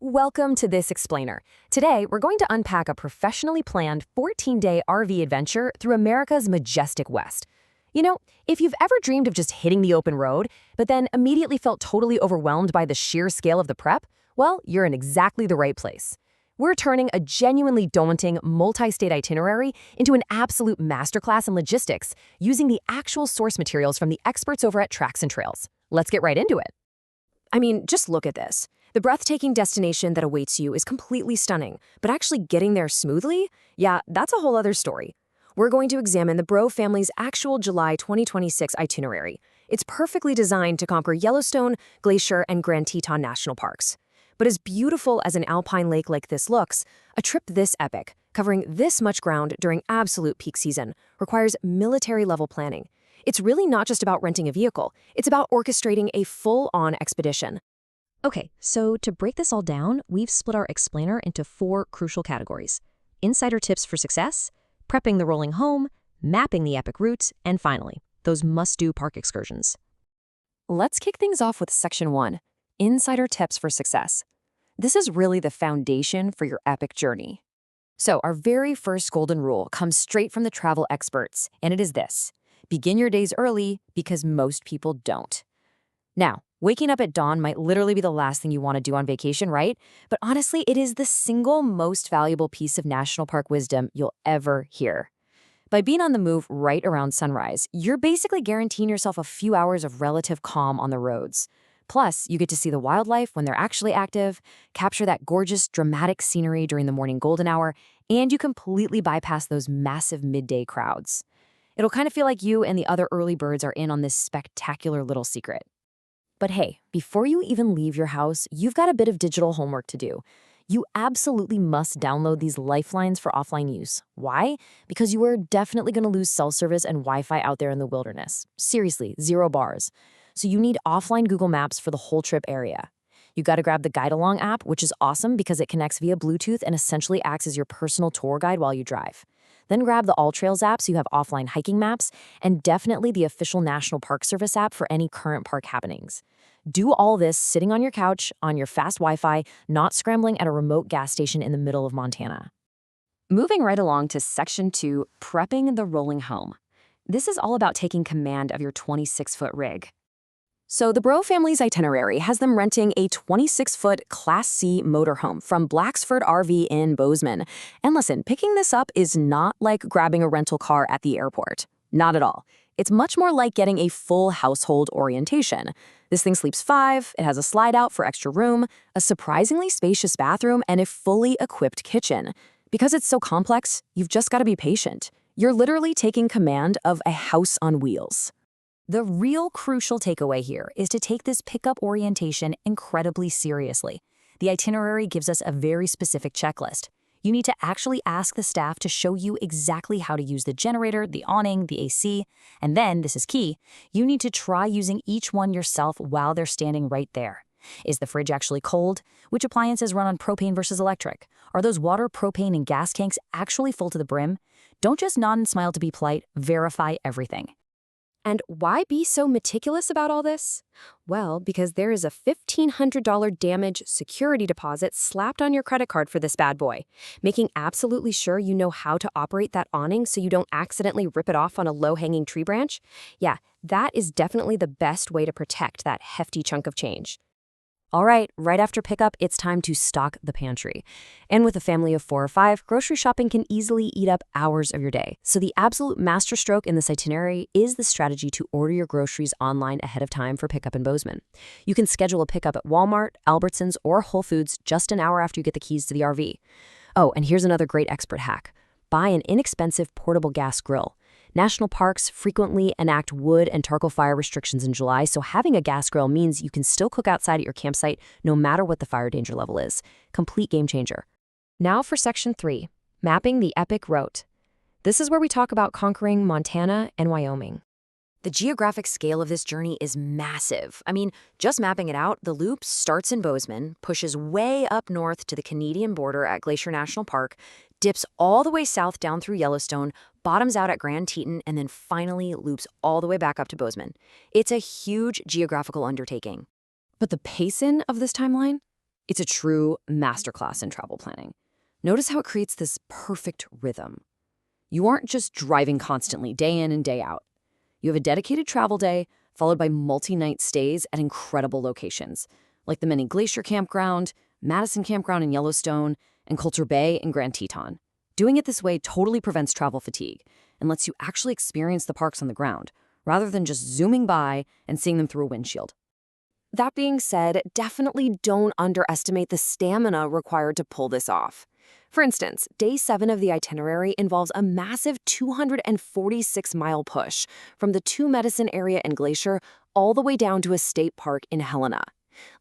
Welcome to This Explainer. Today, we're going to unpack a professionally planned 14-day RV adventure through America's majestic West. You know, if you've ever dreamed of just hitting the open road, but then immediately felt totally overwhelmed by the sheer scale of the prep, well, you're in exactly the right place. We're turning a genuinely daunting multi-state itinerary into an absolute masterclass in logistics using the actual source materials from the experts over at Tracks and Trails. Let's get right into it. I mean, just look at this. The breathtaking destination that awaits you is completely stunning, but actually getting there smoothly? Yeah, that's a whole other story. We're going to examine the Bro family's actual July 2026 itinerary. It's perfectly designed to conquer Yellowstone, Glacier, and Grand Teton National Parks. But as beautiful as an alpine lake like this looks, a trip this epic, covering this much ground during absolute peak season, requires military-level planning. It's really not just about renting a vehicle, it's about orchestrating a full-on expedition. Okay, so to break this all down, we've split our explainer into 4 crucial categories: insider tips for success, prepping the rolling home, mapping the epic route, and finally, those must-do park excursions. Let's kick things off with Section 1, Insider Tips for Success. This is really the foundation for your epic journey. So our very first golden rule comes straight from the travel experts, and it is this: begin your days early because most people don't. Now, waking up at dawn might literally be the last thing you want to do on vacation, right? But honestly, it is the single most valuable piece of national park wisdom you'll ever hear. By being on the move right around sunrise, you're basically guaranteeing yourself a few hours of relative calm on the roads. Plus, you get to see the wildlife when they're actually active, capture that gorgeous, dramatic scenery during the morning golden hour, and you completely bypass those massive midday crowds. It'll kind of feel like you and the other early birds are in on this spectacular little secret. But hey, before you even leave your house, you've got a bit of digital homework to do. You absolutely must download these lifelines for offline use. Why? Because you are definitely going to lose cell service and Wi-Fi out there in the wilderness. Seriously, 0 bars. So you need offline Google Maps for the whole trip area. You got to grab the Guide Along app, which is awesome because it connects via Bluetooth and essentially acts as your personal tour guide while you drive. Then grab the All Trails app so you have offline hiking maps, and definitely the official National Park Service app for any current park happenings. Do all this sitting on your couch, on your fast Wi-Fi, not scrambling at a remote gas station in the middle of Montana. Moving right along to Section 2, Prepping the Rolling Home. This is all about taking command of your 26-foot rig. So the Bro family's itinerary has them renting a 26-foot Class C motorhome from Blacksford RV in Bozeman. And listen, picking this up is not like grabbing a rental car at the airport. Not at all. It's much more like getting a full household orientation. This thing sleeps 5, it has a slide out for extra room, a surprisingly spacious bathroom, and a fully equipped kitchen. Because it's so complex, you've just got to be patient. You're literally taking command of a house on wheels. The real crucial takeaway here is to take this pickup orientation incredibly seriously. The itinerary gives us a very specific checklist. You need to actually ask the staff to show you exactly how to use the generator, the awning, the AC, and then, this is key, you need to try using each one yourself while they're standing right there. Is the fridge actually cold? Which appliances run on propane versus electric? Are those water, propane, and gas tanks actually full to the brim? Don't just nod and smile to be polite, verify everything. And why be so meticulous about all this? Well, because there is a $1,500 damage security deposit slapped on your credit card for this bad boy, making absolutely sure you know how to operate that awning so you don't accidentally rip it off on a low-hanging tree branch. Yeah, that is definitely the best way to protect that hefty chunk of change. All right after pickup, it's time to stock the pantry. And with a family of 4 or 5, grocery shopping can easily eat up hours of your day. So the absolute masterstroke in this itinerary is the strategy to order your groceries online ahead of time for pickup in Bozeman. You can schedule a pickup at Walmart, Albertsons, or Whole Foods just an hour after you get the keys to the RV. Oh, and here's another great expert hack. Buy an inexpensive portable gas grill. National parks frequently enact wood and charcoal fire restrictions in July, so having a gas grill means you can still cook outside at your campsite no matter what the fire danger level is. Complete game changer. Now for Section 3, Mapping the Epic Route. This is where we talk about conquering Montana and Wyoming. The geographic scale of this journey is massive. I mean, just mapping it out, the loop starts in Bozeman, pushes way up north to the Canadian border at Glacier National Park, dips all the way south down through Yellowstone, bottoms out at Grand Teton, and then finally loops all the way back up to Bozeman. It's a huge geographical undertaking. But the pacing of this timeline? It's a true masterclass in travel planning. Notice how it creates this perfect rhythm. You aren't just driving constantly, day in and day out. You have a dedicated travel day, followed by multi-night stays at incredible locations, like the Many Glacier Campground, Madison Campground in Yellowstone, and Coulter Bay in Grand Teton. Doing it this way totally prevents travel fatigue and lets you actually experience the parks on the ground, rather than just zooming by and seeing them through a windshield. That being said, definitely don't underestimate the stamina required to pull this off. For instance, day 7 of the itinerary involves a massive 246-mile push from the Two Medicine area in Glacier all the way down to a state park in Helena.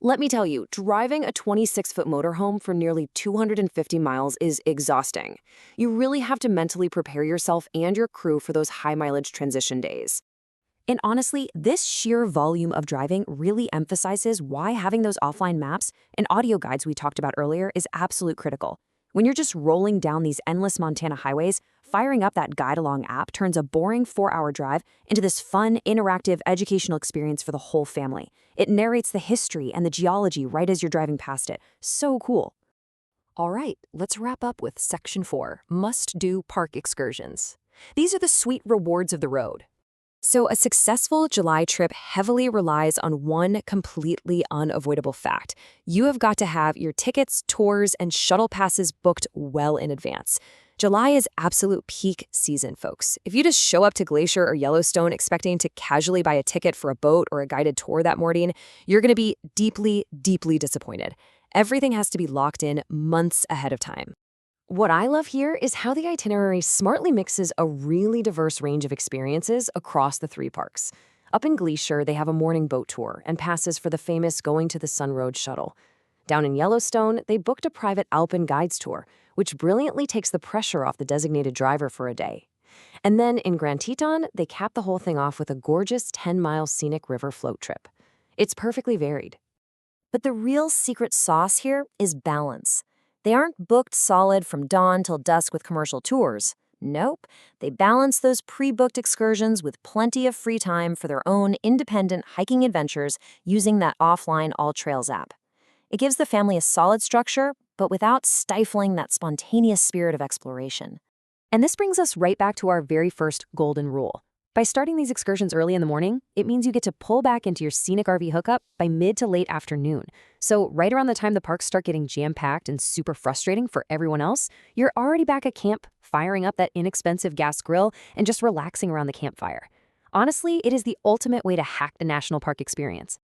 Let me tell you, driving a 26-foot motorhome for nearly 250 miles is exhausting. You really have to mentally prepare yourself and your crew for those high-mileage transition days. And honestly, this sheer volume of driving really emphasizes why having those offline maps and audio guides we talked about earlier is absolute critical. When you're just rolling down these endless Montana highways, firing up that guide-along app turns a boring 4-hour drive into this fun, interactive, educational experience for the whole family. It narrates the history and the geology right as you're driving past it. So cool. All right, let's wrap up with Section 4, Must-Do Park Excursions. These are the sweet rewards of the road. So a successful July trip heavily relies on one completely unavoidable fact. You have got to have your tickets, tours, and shuttle passes booked well in advance. July is absolute peak season, folks. If you just show up to Glacier or Yellowstone expecting to casually buy a ticket for a boat or a guided tour that morning, you're going to be deeply, deeply disappointed. Everything has to be locked in months ahead of time. What I love here is how the itinerary smartly mixes a really diverse range of experiences across the 3 parks. Up in Glacier, they have a morning boat tour and passes for the famous Going to the Sun Road shuttle. Down in Yellowstone, they booked a private Alpine Guides tour, which brilliantly takes the pressure off the designated driver for a day. And then in Grand Teton, they cap the whole thing off with a gorgeous 10-mile scenic river float trip. It's perfectly varied. But the real secret sauce here is balance. They aren't booked solid from dawn till dusk with commercial tours. Nope, they balance those pre-booked excursions with plenty of free time for their own independent hiking adventures using that offline All Trails app. It gives the family a solid structure, but without stifling that spontaneous spirit of exploration. And this brings us right back to our very first golden rule. By starting these excursions early in the morning, it means you get to pull back into your scenic RV hookup by mid to late afternoon. So right around the time the parks start getting jam-packed and super frustrating for everyone else, you're already back at camp, firing up that inexpensive gas grill and just relaxing around the campfire. Honestly, it is the ultimate way to hack the national park experience.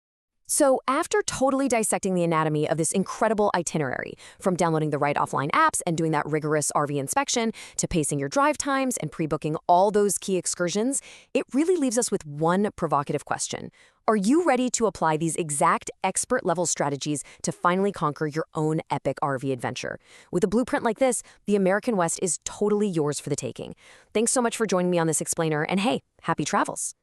So after totally dissecting the anatomy of this incredible itinerary, from downloading the right offline apps and doing that rigorous RV inspection, to pacing your drive times and pre-booking all those key excursions, it really leaves us with one provocative question. Are you ready to apply these exact expert-level strategies to finally conquer your own epic RV adventure? With a blueprint like this, the American West is totally yours for the taking. Thanks so much for joining me on this explainer, and hey, happy travels!